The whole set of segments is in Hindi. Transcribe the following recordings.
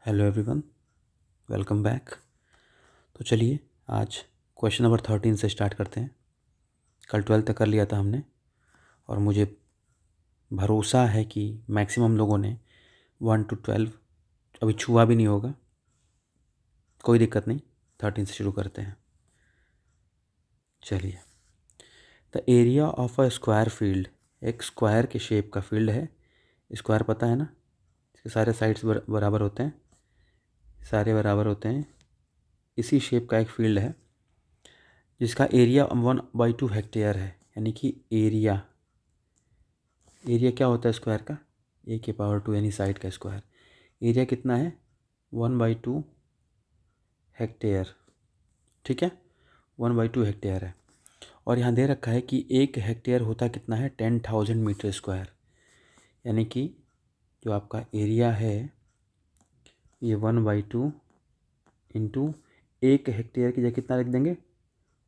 Hello everyone, welcome back. तो चलिए आज क्वेश्चन नंबर 13 से स्टार्ट करते हैं। कल 12 तक कर लिया था हमने और मुझे भरोसा है कि मैक्सिमम लोगों ने 1 to 12 अभी छुआ भी नहीं होगा। कोई दिक्कत नहीं, 13 से शुरू करते हैं। चलिए, the area of a square field, एक स्क्वायर के शेप का फील्ड है। स्क्वायर पता है ना, इसके सारे साइड्स बराबर होते हैं, सारे बराबर होते हैं। इसी शेप का एक फील्ड है जिसका एरिया 1/2 हेक्टेयर है। यानी कि एरिया क्या होता है स्क्वायर का? a⁻² यानी साइड का स्क्वायर। एरिया कितना है? 1/2 हेक्टेयर। ठीक है, 1/2 हेक्टेयर है। और यहाँ दे रखा है कि 1 हेक्टेयर होता कितना है? 10,000 मीटर स्क्वायर। यानी कि जो आपका एरिया है ये 1/2 इंटू 1 हेक्टेयर की जगह कितना लिख देंगे?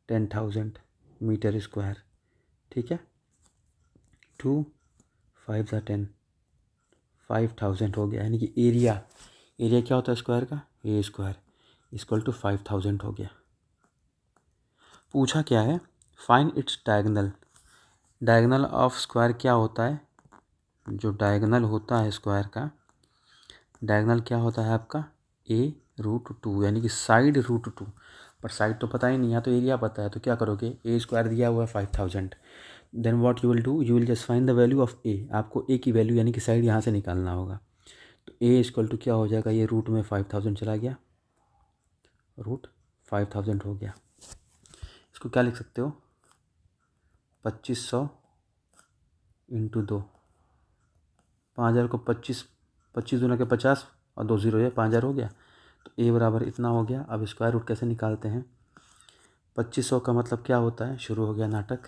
10,000 मीटर स्क्वायर। ठीक है, 2 5 10 5,000 हो गया। यानी कि एरिया क्या होता है स्क्वायर का? ए स्क्वायर इक्वल टू 5,000 हो गया। पूछा क्या है? Find its diagonal. Diagonal of square क्या होता है? जो डायगोनल होता है स्क्वायर का, डायगोनल क्या होता है आपका? a√2 यानी कि साइड √2। पर साइड तो पता ही नहीं, यहाँ तो एरिया पता है। तो क्या करोगे? ए स्क्वायर दिया हुआ है 5,000, then what you will do, you will just find the value of A. आपको ए की वैल्यू यानी कि साइड यहाँ से निकालना होगा। तो ए इक्वल टू क्या हो जाएगा? ये रूट में 5,000 चला गया, √5,000 हो गया। इसको क्या लिख सकते हो? 2500 इंटू 2। 5,000 को 25 दूना के 50 और 2 0 है, 5,000 हो गया। तो ए बराबर इतना हो गया। अब स्क्वायर रूट कैसे निकालते हैं? 2500 का मतलब क्या होता है? शुरू हो गया नाटक।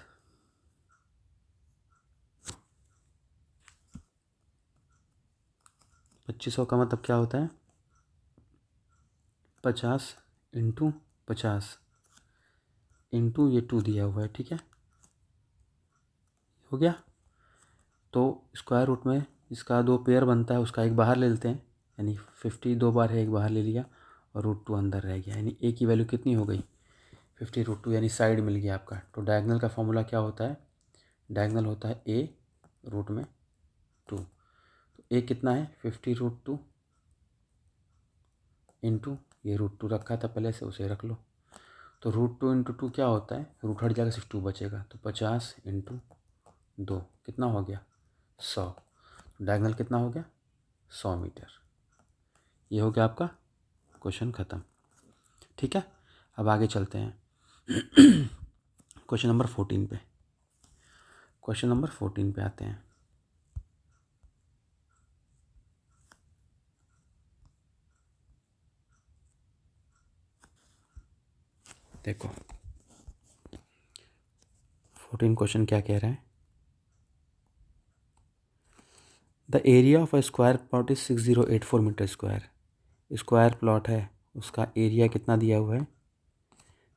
2500 का मतलब क्या होता है? 50 इंटू 50 इंटू ये 2 दिया हुआ है। ठीक है, हो गया। तो स्क्वायर रूट में इसका 2 पेयर बनता है, उसका एक बाहर ले लेते हैं। यानी 50 2 बार है, एक बाहर ले लिया और √2 अंदर रह गया। यानी ए की वैल्यू कितनी हो गई? 50√2, यानी साइड मिल गया आपका। तो डायगोनल का फॉर्मूला क्या होता है? डायगोनल होता है a√2। तो ए कितना है? 50√2 इंटू ये √2 रखा था पहले से, उसे रख लो। तो √2 इंटू 2 क्या होता है? रूट हट जाएगा, सिर्फ 2 बचेगा। तो 50 इंटू 2 कितना हो गया? 100। डायगोनल कितना हो गया? 100 मीटर। ये हो गया आपका क्वेश्चन ख़त्म। ठीक है, अब आगे चलते हैं क्वेश्चन नंबर 14 पे। क्वेश्चन नंबर 14 पे आते हैं। देखो 14 क्वेश्चन क्या कह रहा है? The area of a square plot is 6084 metre square. Square plot है, उसका एरिया कितना दिया हुआ है?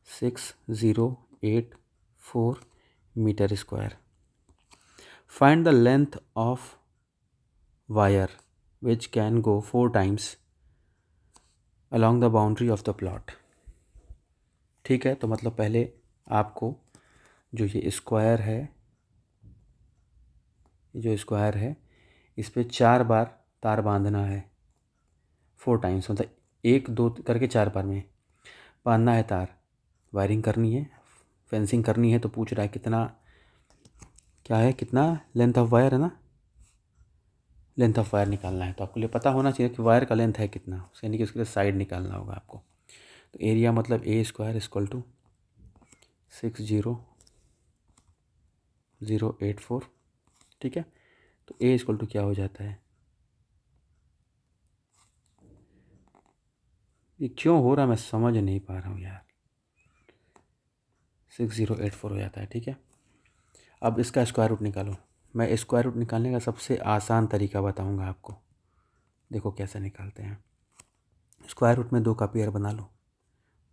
6084 metre square. Find the length of wire which can go 4 times along the boundary of the plot. ठीक है, तो मतलब पहले आपको जो ये स्क्वायर है, जो स्क्वायर है इस पर 4 बार तार बांधना है। 4 टाइम्स मतलब 1 2 करके 4 बार में बांधना है तार। वायरिंग करनी है, फेंसिंग करनी है। तो पूछ रहा है कितना, क्या है, कितना लेंथ ऑफ वायर है ना, लेंथ ऑफ वायर निकालना है। तो आपको लिए पता होना चाहिए कि वायर का लेंथ है कितना, उसके यानी कि उसके लिए साइड निकालना होगा आपको। तो एरिया मतलब a² इक्वल टू 60,084। ठीक है, तो a इक्वल टू क्या हो जाता है? ये क्यों हो रहा मैं समझ नहीं पा रहा हूँ यार। 6084 हो जाता है। ठीक है, अब इसका स्क्वायर रूट निकालो। मैं स्क्वायर रूट निकालने का सबसे आसान तरीका बताऊंगा आपको। देखो कैसे निकालते हैं। स्क्वायर रूट में 2 का पेयर बना लो,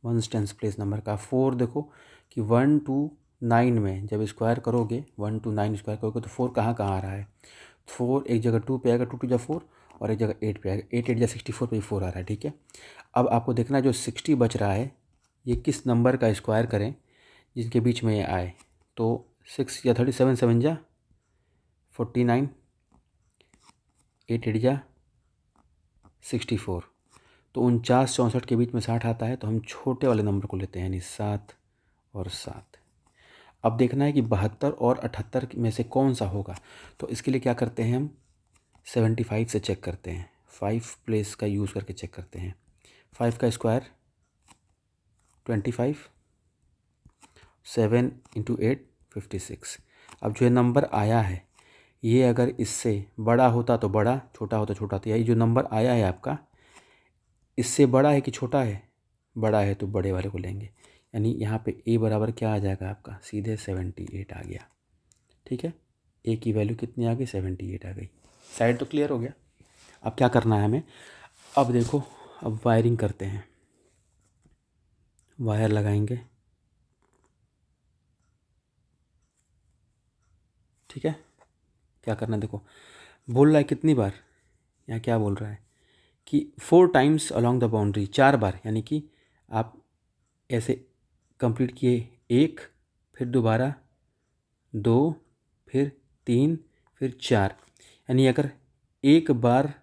1 टेंस प्लेस नंबर का। 4 देखो कि 1 to 9 में जब स्क्वायर करोगे, 1 to 9 स्क्वायर करोगे तो 4 कहाँ कहाँ आ रहा है? 4 एक जगह 2 पे आएगा, 2 2 जा 4, और एक जगह 8 पे आएगा। 8 8 या 64 पे 4 आ रहा है, ठीक है। अब आपको देखना है जो 60 बच रहा है ये किस नंबर का स्क्वायर करें जिनके बीच में ये आए। तो 6 या 37 7 जा 49, 8 8 जा 64, तो 49 64 के बीच में 60 आता है, तो हम छोटे वाले नंबर को लेते हैं, यानी 7 और 7। अब देखना है कि 72 और 78 में से कौन सा होगा। तो इसके लिए क्या करते हैं, हम 75 से चेक करते हैं, 5 प्लेस का यूज़ करके चेक करते हैं। 5 का स्क्वायर 25, 7 इंटू 8 56। अब जो ये नंबर आया है ये अगर इससे बड़ा होता तो बड़ा, छोटा होता छोटा, तो यही जो नंबर आया है आपका इससे बड़ा है कि छोटा है, बड़ा है तो बड़े वाले को लेंगे। यानी यहाँ पे a बराबर क्या आ जाएगा आपका, सीधे 78 आ गया, ठीक है। a की वैल्यू कितनी आ गई, 78 आ गई। साइड तो क्लियर हो गया। अब क्या करना है हमें, अब देखो अब वायरिंग करते हैं, वायर लगाएंगे, ठीक है। क्या करना है देखो, बोल रहा है कितनी बार, यहाँ क्या बोल रहा है कि 4 टाइम्स अलोंग द बाउंड्री, 4 बार, यानी कि आप ऐसे कंप्लीट किए, 1 फिर दोबारा 2 फिर 3 फिर 4, यानी अगर एक बार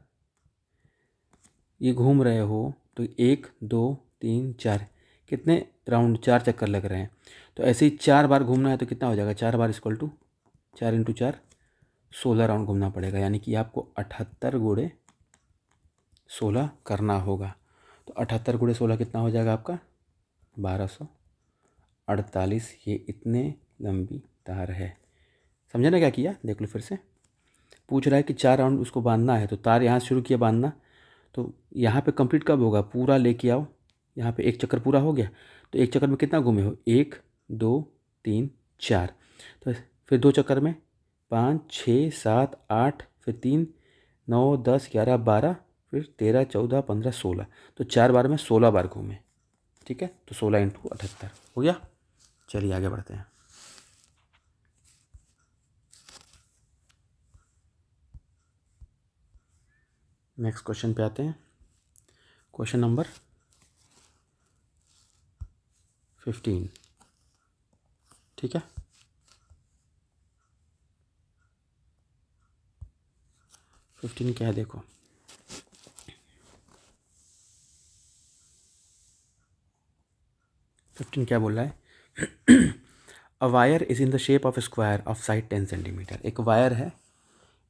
ये घूम रहे हो तो 1 2 3 4, कितने राउंड, 4 चक्कर लग रहे हैं। तो ऐसे ही 4 बार घूमना है तो कितना हो जाएगा, 4 बार इक्वल टू 4 इंटू 4 16 राउंड घूमना पड़ेगा, यानी कि आपको 78 गुणे 16 करना होगा। तो 78 गुणे 16 कितना हो जाएगा आपका, 1248। ये इतने लंबी तार है, समझे ना क्या किया, देख लो फिर से। पूछ रहा है कि 4 राउंड उसको बांधना है, तो तार यहाँ से शुरू किया बांधना, तो यहाँ पे कंप्लीट कब होगा, पूरा लेके आओ, यहाँ पे एक चक्कर पूरा हो गया, तो एक चक्कर में कितना घूमे हो, 1 2 3 4, तो फिर 2 चक्कर में 5 6 7 8, फिर 3 9 10 11 12, फिर 13 14 15 16, तो 4 बार में 16 बार घूमे, ठीक है। तो 16 इंटू 78 हो गया। चलिए आगे बढ़ते हैं। नेक्स्ट क्वेश्चन पे आते हैं, क्वेश्चन नंबर 15, ठीक है। फिफ्टीन क्या है देखो, फिफ्टीन क्या बोल रहा है, a wire is in the shape of square of side 10 centimetre. एक वायर है,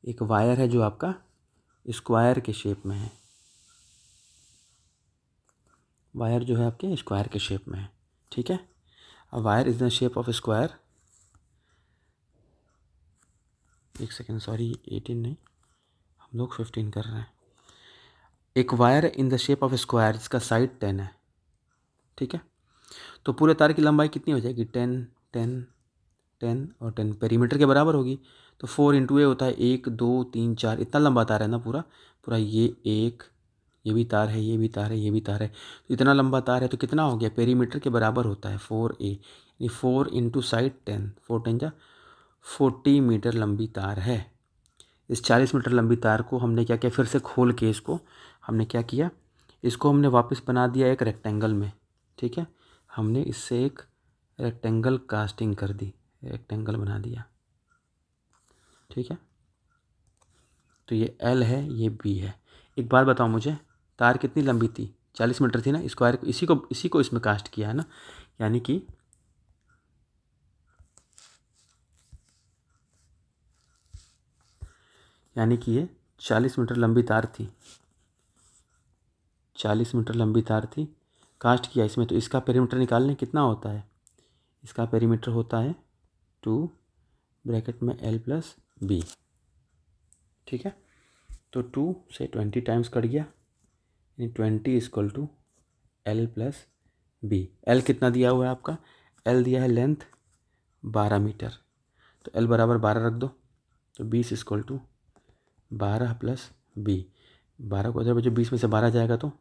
एक वायर है जो आपका स्क्वायर के शेप में है, वायर जो है आपके स्क्वायर के शेप में है, ठीक है। A wire is the shape of square, एक सेकेंड सॉरी 18 नहीं, हम लोग 15 कर रहे हैं। एक wire in the shape of square जिसका साइड 10 है, ठीक है। तो पूरे तार की लंबाई कितनी हो जाएगी, 10 10 10 और 10 पेरीमीटर के बराबर होगी। तो 4 इंटू ए होता है 1 2 3 4, इतना लंबा तार है ना पूरा पूरा, ये एक, ये भी तार है, ये भी तार है, ये भी तार है, तो इतना लंबा तार है, तो कितना हो गया, पेरीमीटर के बराबर होता है 4a, यानी 4 इंटू साइड 10, 4 10 जा 40 मीटर लंबी तार है। इस 40 मीटर लंबी तार को हमने क्या किया, फिर से खोल के इसको हमने क्या किया, इसको हमने वापस बना दिया एक रेक्टेंगल में, ठीक है। हमने इससे एक रेक्टेंगल कास्टिंग कर दी, रेक्टेंगल बना दिया, ठीक है। तो ये L है, ये B है। एक बार बताओ मुझे, तार कितनी लंबी थी, 40 मीटर थी ना, स्क्वायर इसी को इसमें कास्ट किया है ना, यानी कि ये 40 मीटर लंबी तार थी, 40 मीटर लंबी तार थी, कास्ट किया इसमें, तो इसका पेरीमीटर निकालने कितना होता है, इसका पेरीमीटर होता है 2 ब्रैकेट में L प्लस B, ठीक है। तो 2 से 20 टाइम्स कट गया, यानी 20 equal to L plus B। L कितना दिया हुआ है आपका, L दिया है लेंथ 12 मीटर, तो L बराबर 12 रख दो, तो 20 इक्वल टू 12 प्लस B। 12 को जब 20 में से 12 जाएगा तो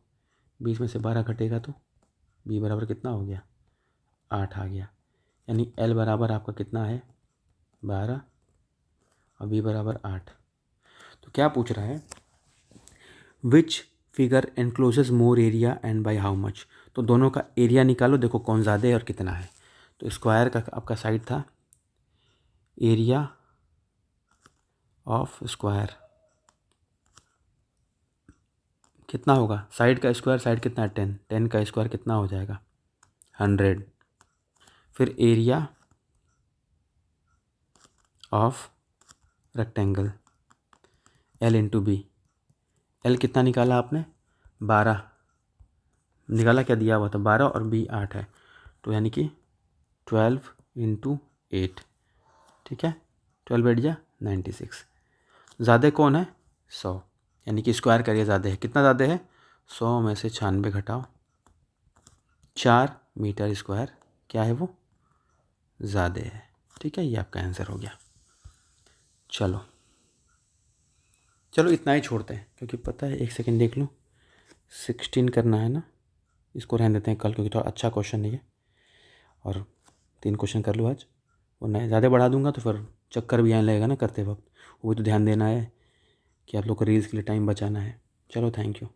20 में से 12 घटेगा तो B बराबर कितना हो गया, 8 आ गया। यानी L बराबर आपका कितना है, 12 और B बराबर 8। तो क्या पूछ रहा है which figure encloses more area and by how much. तो दोनों का एरिया निकालो, देखो कौन ज़्यादा है और कितना है। तो स्क्वायर का आपका साइड था, एरिया ऑफ स्क्वायर कितना होगा, साइड का स्क्वायर, साइड कितना है 10, 10 का स्क्वायर कितना हो जाएगा 100। फिर area of rectangle L into B, L कितना निकाला आपने 12 निकाला, क्या दिया हुआ था 12 और बी 8 है, तो यानी कि 12 इंटू 8, ठीक है 12 8 जा 96। ज़्यादा कौन है 100, यानी कि स्क्वायर करिए ज़्यादा है, कितना ज़्यादा है 100 में से 96 घटाओ 4 मीटर स्क्वायर क्या है वो ज़्यादा है, ठीक है। ये आपका आंसर हो गया। चलो चलो इतना ही छोड़ते हैं, क्योंकि पता है, एक सेकंड देख लो 16 करना है ना, इसको रहने देते हैं कल, क्योंकि थोड़ा अच्छा क्वेश्चन नहीं है, और 3 क्वेश्चन कर लो आज, वरना ज़्यादा बढ़ा दूंगा तो फिर चक्कर भी आने लगेगा ना करते वक्त, वो भी तो ध्यान देना है कि आप लोग को रील्स के लिए टाइम बचाना है। चलो थैंक यू।